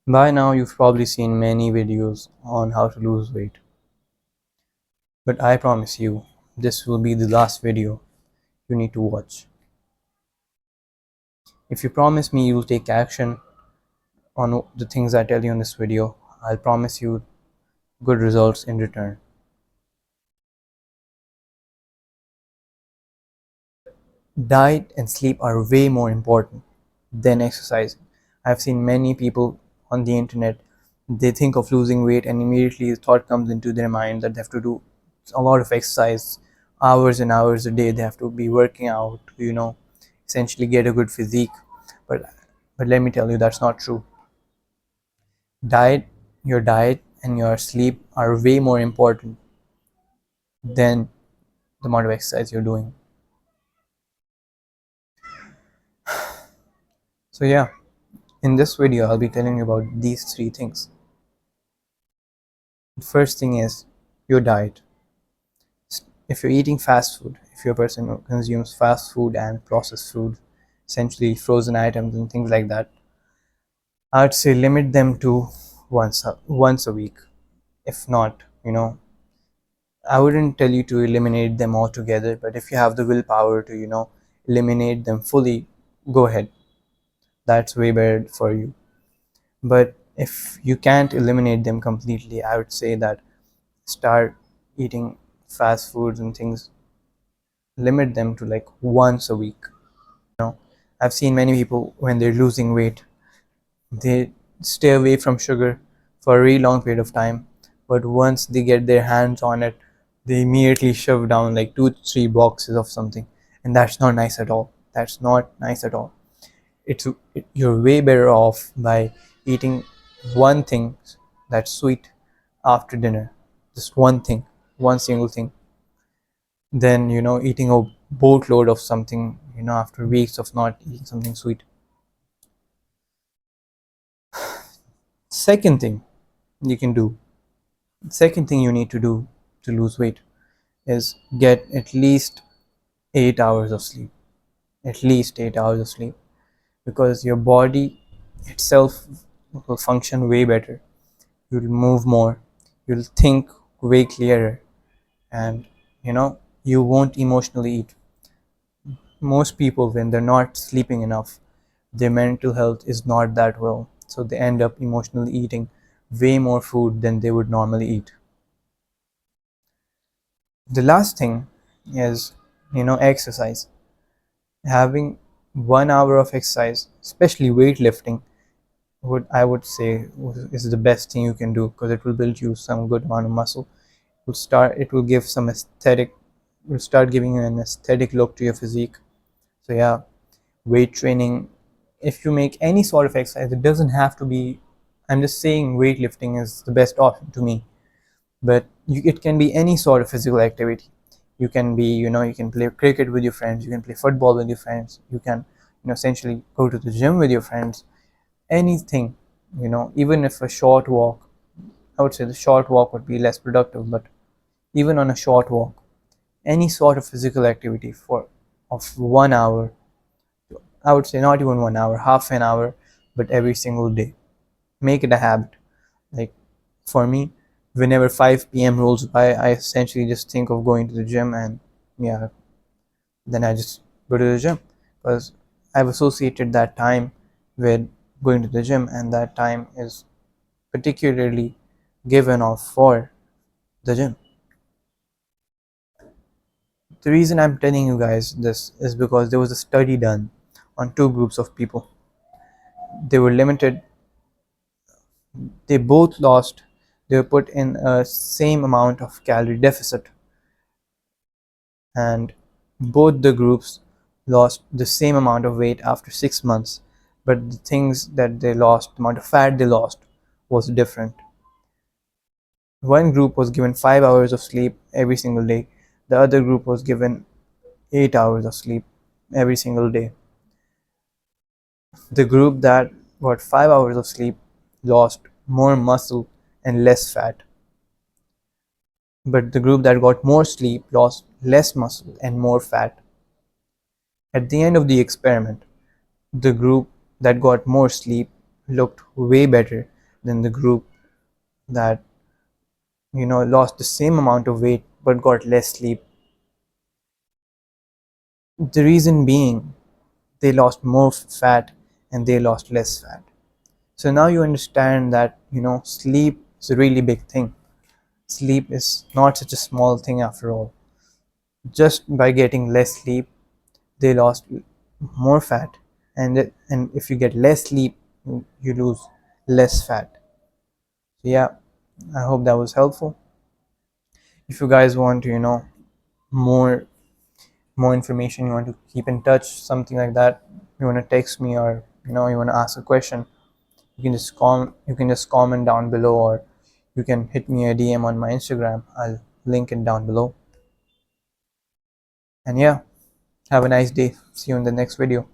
By now, you've probably seen many videos on how to lose weight, but I promise you, this will be the last video you need to watch. If you promise me you'll take action on the things I tell you in this video, I'll promise you good results in return. Diet and sleep are way more important than exercising. I've seen many people on the internet, they think of losing weight and immediately the thought comes into their mind that they have to do a lot of exercise, hours and hours a day. They have to be working out, essentially get a good physique. But but let me tell you, that's not true. Diet, your diet and your sleep are way more important than the amount of exercise you're doing. So yeah, in this video I'll be telling you about these three things. The first thing is your diet. If you're eating fast food, if you're a person who consumes fast food and processed food, essentially frozen items and things like that, I'd say limit them to once a week. If not, I wouldn't tell you to eliminate them altogether, but if you have the willpower to, eliminate them fully, go ahead. That's way better for you. But if you can't eliminate them completely, I would say that start eating fast foods and things, limit them to like once a week. I've seen many people when they're losing weight, they stay away from sugar for a really long period of time, but once they get their hands on it, they immediately shove down like 2 3 boxes of something, and that's not nice at all. That's not nice at all. You're way better off by eating one thing that's sweet after dinner, just one thing, one single thing, than eating a boatload of something after weeks of not eating something sweet. Second thing you can do, second thing you need to do to lose weight is get at least 8 hours of sleep. At least 8 hours of sleep, because your body itself will function way better. You'll move more, you'll think way clearer, and you won't emotionally eat. Most people, when they're not sleeping enough, their mental health is not that well, so they end up emotionally eating way more food than they would normally eat. The last thing is exercise. Having 1 hour of exercise, especially weightlifting, would say is the best thing you can do, because it will build you some good amount of muscle. It will give some aesthetic, will start giving you an aesthetic look to your physique. So yeah, weight training, if you make any sort of exercise, it doesn't have to be, I'm just saying weightlifting is the best option to me, but it can be any sort of physical activity. You can be, you can play cricket with your friends, you can play football with your friends, you can essentially go to the gym with your friends. Anything, even if a short walk, I would say the short walk would be less productive, but even on a short walk, any sort of physical activity for of 1 hour, I would say not even 1 hour, half an hour, but every single day, make it a habit. Like for me, whenever 5 p.m. rolls by, I essentially just think of going to the gym, and yeah, then I just go to the gym, because I've associated that time with going to the gym, and that time is particularly given off for the gym. The reason I'm telling you guys this is because there was a study done on two groups of people. They were limited, they both lost, they were put in a same amount of calorie deficit, and both the groups lost the same amount of weight after 6 months, but the things that they lost, the amount of fat they lost, was different. One group was given 5 hours of sleep every single day, the other group was given 8 hours of sleep every single day. The group that got 5 hours of sleep lost more muscle and less fat, but the group that got more sleep lost less muscle and more fat. At the end of the experiment, the group that got more sleep looked way better than the group that lost the same amount of weight but got less sleep. The reason being, they lost more fat and they lost less fat. So now you understand that sleep is a really big thing. Sleep is not such a small thing after all. Just by getting less sleep, they lost more fat, and if you get less sleep, you lose less fat. So yeah, I hope that was helpful. If you guys want to more more information, you want to keep in touch, something like that, you want to text me, or you want to ask a question, you can just comment down below, or you can hit me a DM on my Instagram. I'll link it down below. And yeah, have a nice day. See you in the next video.